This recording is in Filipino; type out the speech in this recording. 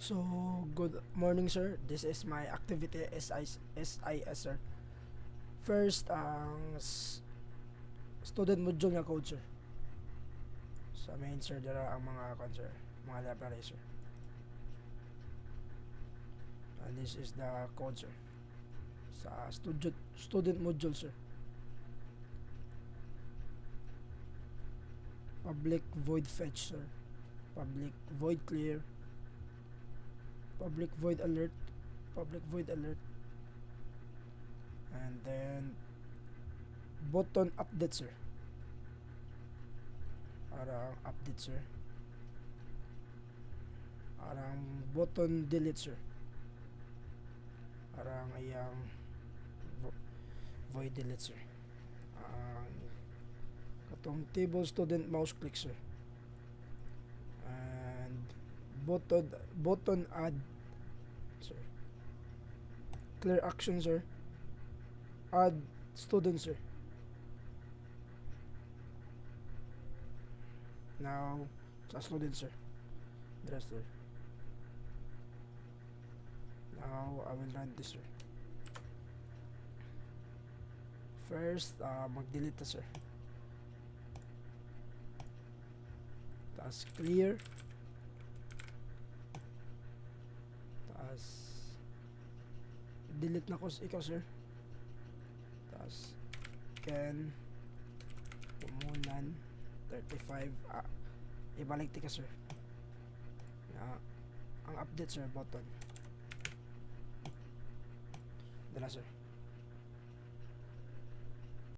So, good morning, sir. This is my activity SIS, sir. First, ang student module nga code, sir. Sa main, sir, dira ang mga sir, mga library, sir. And this is the code, sir. Sa student module, sir. Public void fetch, sir. Public void clear. Public void alert. Public void alert. And then button update, sir. Arang update, sir. Arang button delete, sir. Arang ayang void delete, sir. Katong table student mouse click, sir. And button add, sir. Clear action, sir. Add student, sir. Now sa student, sir. Dress, sir. Now I will run this, sir. First, mag-delete ta, sir. Taas clear. Taas delete na ko ikaw, sir. Taas can pumunan 35. Ibalik ti ka, sir. Ang update, sir, button. Dala, sir.